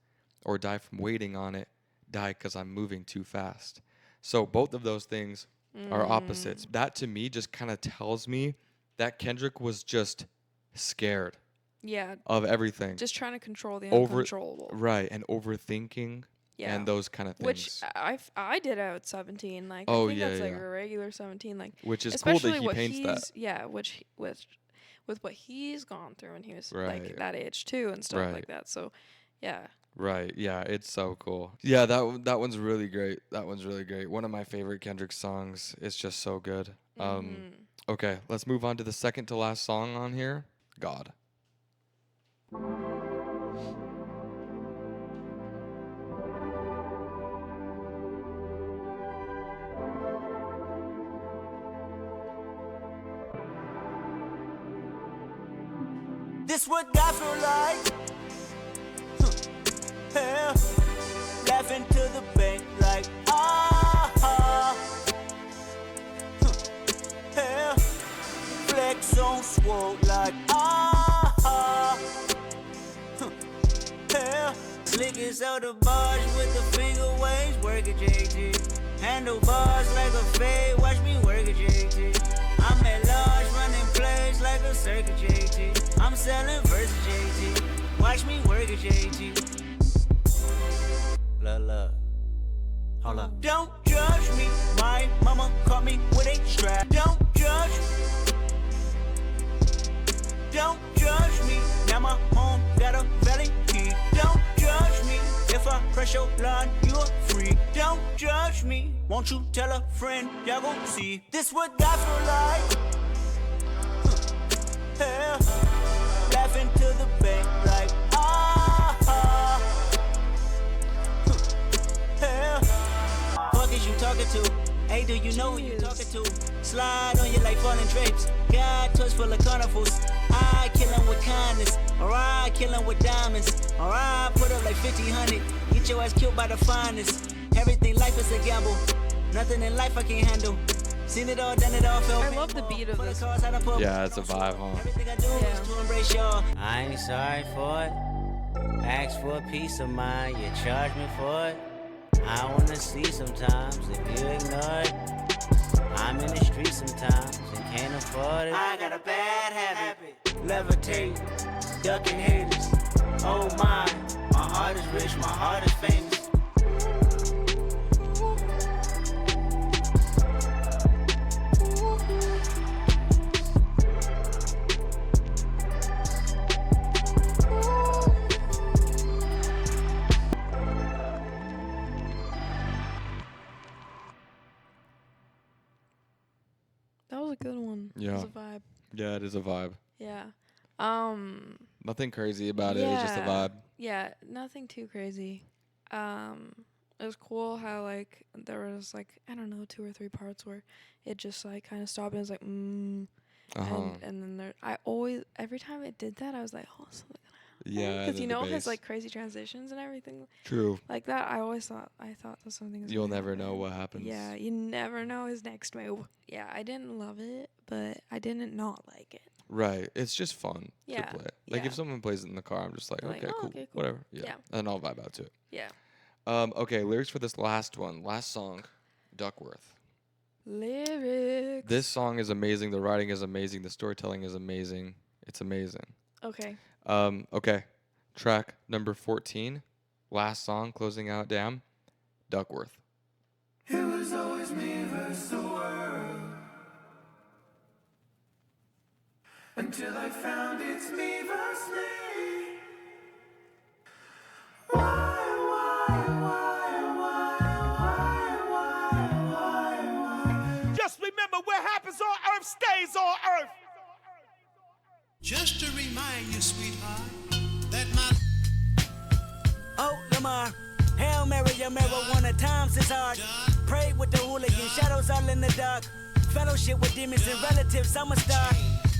or die from waiting on it, die because I'm moving too fast. So both of those things are opposites. That to me just kind of tells me that Kendrick was just scared of everything. Just trying to control the uncontrollable. Right, and overthinking and those kind of things. Which I did at 17. Like, I think that's like a regular 17. Like, which is cool that he paints that. Yeah, which with what he's gone through when he was like that age too and stuff like that. So, yeah. Right. Yeah, it's so cool. Yeah, that one's really great. That one's really great. One of my favorite Kendrick songs. It's just so good. Okay, let's move on to the second to last song on here. God. This what God feel like. Yeah. Laughing to the bank like yeah. Flex on swole like yeah. Slick as out the bars with the finger waves, work at JT. Handlebars like a fade, watch me work at JT. I'm at large running plays like a circuit JT. I'm selling versus JT. Watch me work at JT. Look. Hold up. Don't judge me. My mama caught me with a strap. Don't judge me. Don't judge me. Now my home got a valley key. Don't judge me. If I press your line, you're free. Don't judge me. Won't you tell a friend? Y'all gon' see. This what God feel like. Yeah. Laughing to the bank like yeah. Fuck is you talking to? Hey, do you know who you talking to? Slide on you like falling drapes. God touch full of carnivals. I kill him with kindness, or I kill him with diamonds, or I put up like 50-100. Get your ass killed by the finest. Everything life is a gamble. Nothing in life I can't handle. Seen it all, done it all, felt I love the beat of this. Yeah, it's a vibe, huh? Everything I do is to embrace y'all. I ain't sorry for it. Ask for a piece of mind, you charge me for it. I wanna see sometimes if you ignore it. I'm in the street sometimes and can't afford it. I got a bad habit, levitate, ducking haters. Oh my heart is rich, my heart is famous. That was a good one. Yeah. It was a vibe. Yeah, it is a vibe. Yeah. Nothing crazy about it. It's just a vibe. Yeah, nothing too crazy. It was cool how like there was like I don't know 2 or 3 parts where it just like kind of stopped and it was like and then there every time it did that I was like oh something gonna happen. Yeah, because you know it has like crazy transitions and everything. True. Like that I thought that something was You'll gonna never happen. know what happens. Yeah, you never know his next move. Yeah, I didn't love it, but I didn't not like it. Right. It's just fun Yeah, to play. Like if someone plays it in the car, I'm just like, Like, okay, oh, cool, okay, cool. whatever. Yeah. Yeah. And I'll vibe out to it. Yeah. Okay, lyrics for this last song, Duckworth. Lyrics. This song is amazing. The writing is amazing. The storytelling is amazing. It's amazing. Okay. Okay. Track number 14. Last song, closing out, damn. Duckworth. It was always me versus the world. Until I found it's me versus me. Why? Just remember what happens on earth stays on earth. Just to remind you, sweetheart, that my... Oh, Lamar, Hail Mary, your marijuana times is hard. Pray with the hooligan, shadows all in the dark. Fellowship with demons and relatives, I'm a star.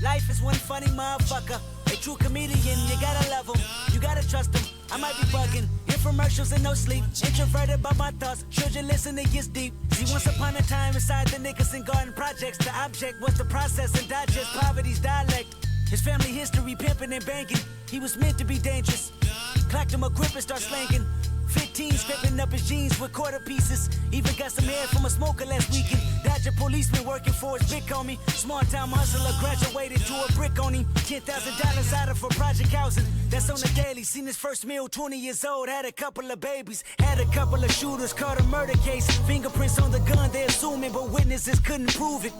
Life is one funny motherfucker. A true comedian, you gotta love him, you gotta trust him. I might be bugging, infomercials and no sleep. Introverted by my thoughts, children listen, it gets deep. See, once upon a time inside the Nicholson Garden Projects, the object was to process and digest poverty's dialect. His family history, pimping and banking, he was meant to be dangerous. Clacked him a grip and start slanking. 15, scraping up his jeans with quarter pieces. Even got some hair from a smoker last weekend. Dodger policeman working for his big homie. Small time hustler graduated to a brick on him. $10,000 out of for project housing. That's on the daily. Seen his first meal, 20 years old. Had a couple of babies. Had a couple of shooters. Caught a murder case. Fingerprints on the gun, they assuming, but witnesses couldn't prove it.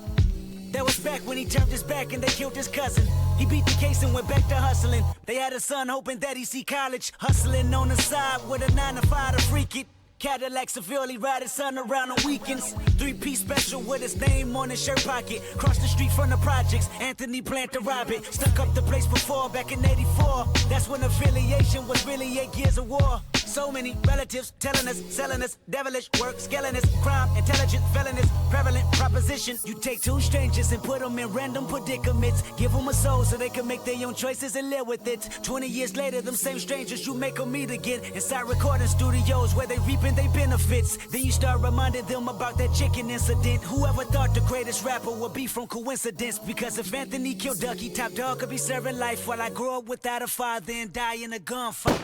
That was back when he turned his back and they killed his cousin. He beat the case and went back to hustling. They had a son hoping that he'd see college. Hustling on the side with a 9 to 5 to freak it. Cadillac severely ride his son around on weekends. 3-piece special with his name on his shirt pocket. Cross the street from the projects, Anthony planned to rob it. Stuck up the place before, back in 84. That's when affiliation was really 8 years of war. So many relatives telling us, selling us, devilish work, scaling us, crime, intelligent, felonies, prevalent proposition. You take 2 strangers and put them in random predicaments. Give them a soul so they can make their own choices and live with it. 20 years later, them same strangers you make them meet again. Inside recording studios where they reaping their benefits. Then you start reminding them about that chicken incident. Whoever thought the greatest rapper would be from coincidence? Because if Anthony killed Ducky, Top Dog could be serving life while I grow up without a father and die in a gunfight.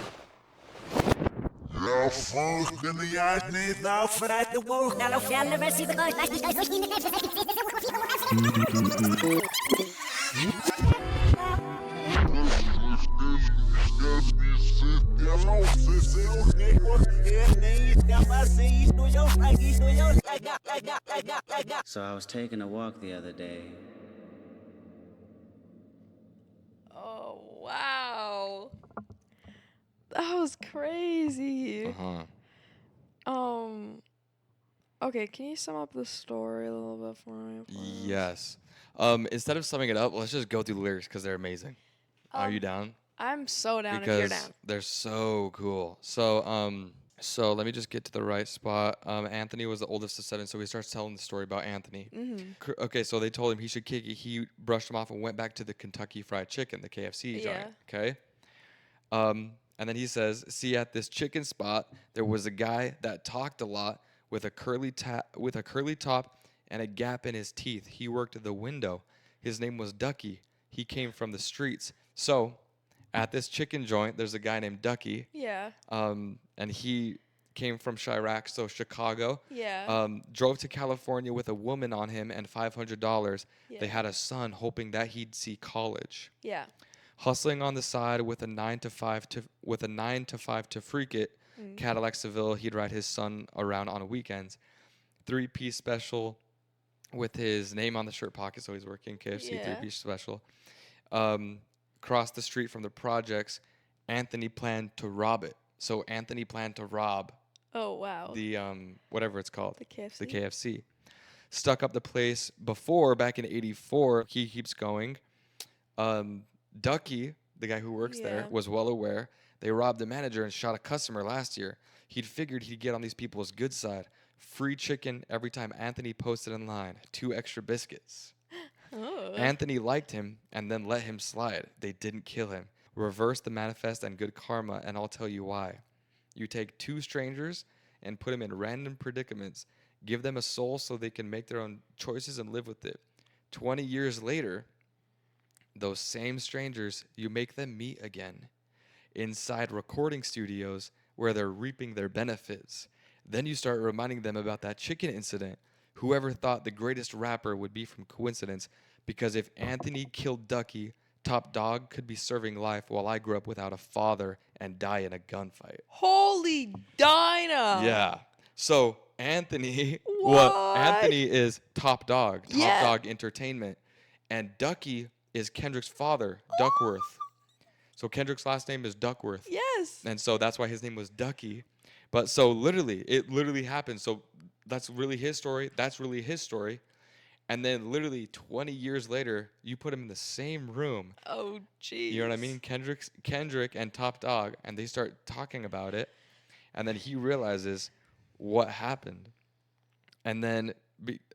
Jag fullständigt nittar för att det vore När de fäller väl sitter kvar. So I was taking a walk the other day. Oh, wow. That was crazy. Okay, can you sum up the story a little bit for me? Yes. Instead of summing it up, let's just go through the lyrics because they're amazing. Are you down? I'm so down because if you're down. They're so cool. So let me just get to the right spot. Anthony was the oldest of 7, so he starts telling the story about Anthony. Okay, so they told him he should kick it. He brushed him off and went back to the Kentucky Fried Chicken, the KFC joint. Okay. And then he says, see, at this chicken spot, there was a guy that talked a lot with a curly top and a gap in his teeth. He worked at the window. His name was Ducky. He came from the streets. So at this chicken joint, there's a guy named Ducky. Yeah. And he came from Chirac, so Chicago. Yeah. Drove to California with a woman on him and $500. Yeah. They had a son hoping that he'd see college. Yeah. Hustling on the side with a 9 to 5 to freak it. Cadillac Seville, he'd ride his son around on weekends. 3-piece special with his name on the shirt pocket, so he's working KFC. Yeah. 3-piece special. Across the street from the projects, Anthony planned to rob it. So Anthony planned to rob. Oh wow. The whatever it's called. The KFC. The KFC. Stuck up the place before back in '84. He keeps going. Ducky, the guy who works there, was well aware. They robbed the manager and shot a customer last year. He'd figured he'd get on these people's good side. Free chicken every time Anthony posted in line. 2 extra biscuits. Oh. Anthony liked him and then let him slide. They didn't kill him. Reverse the manifest and good karma, and I'll tell you why. You take 2 strangers and put them in random predicaments. Give them a soul so they can make their own choices and live with it. 20 years later, those same strangers, you make them meet again inside recording studios where they're reaping their benefits. Then you start reminding them about that chicken incident. Whoever thought the greatest rapper would be from coincidence, because if Anthony killed Ducky, Top Dog could be serving life while I grew up without a father and die in a gunfight. Holy Dinah! Yeah. So Anthony, Anthony is Top Dog, Top Dog Entertainment, and Ducky is Kendrick's father, Duckworth. So Kendrick's last name is Duckworth. Yes. And so that's why his name was Ducky. But so it literally happened. So that's really his story. That's really his story. And then literally 20 years later, you put him in the same room. Oh, jeez. You know what I mean? Kendrick and Top Dog, and they start talking about it. And then he realizes what happened. And then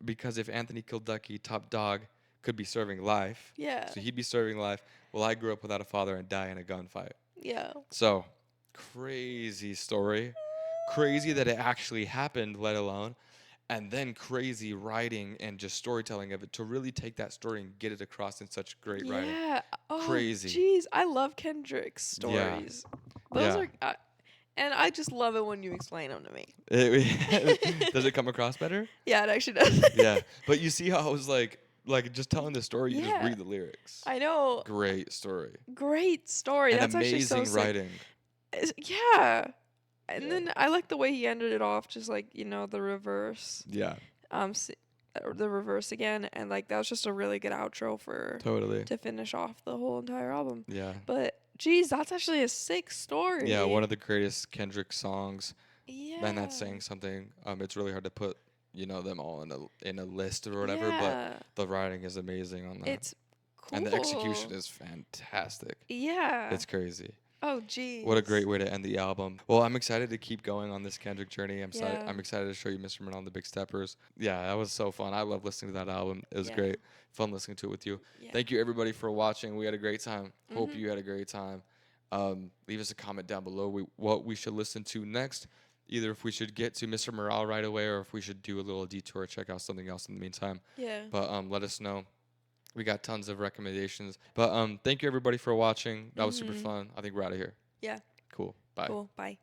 because if Anthony killed Ducky, Top Dog could be serving life. Yeah. So he'd be serving life. Well, I grew up without a father and die in a gunfight. Yeah. So, crazy story. Crazy that it actually happened, let alone. And then crazy writing and just storytelling of it to really take that story and get it across in such great writing. Yeah. Oh, crazy. Jeez, I love Kendrick's stories. Yeah. Those are. And I just love it when you explain them to me. Does it come across better? Yeah, it actually does. Yeah, but you see how I was like just telling the story, you just read the lyrics. I know. Great story. Great story. And that's actually so amazing writing. Yeah. And then I like the way he ended it off, just like, the reverse. Yeah. The reverse again, and like that was just a really good outro to finish off the whole entire album. Yeah. But geez, that's actually a sick story. Yeah, one of the greatest Kendrick songs. Yeah. And that's saying something. It's really hard to put, them all in a list or whatever, but the writing is amazing on that. It's cool. And the execution is fantastic. Yeah. It's crazy. Oh, geez. What a great way to end the album. Well, I'm excited to keep going on this Kendrick journey. I'm excited to show you Mr. Manal and the Big Steppers. Yeah, that was so fun. I love listening to that album. It was great. Fun listening to it with you. Yeah. Thank you, everybody, for watching. We had a great time. Hope you had a great time. Leave us a comment down below what we should listen to next. Either if we should get to Mr. Morale right away or if we should do a little detour, check out something else in the meantime. Yeah. But let us know. We got tons of recommendations. But thank you, everybody, for watching. That was super fun. I think we're out of here. Yeah. Cool. Bye. Cool. Bye.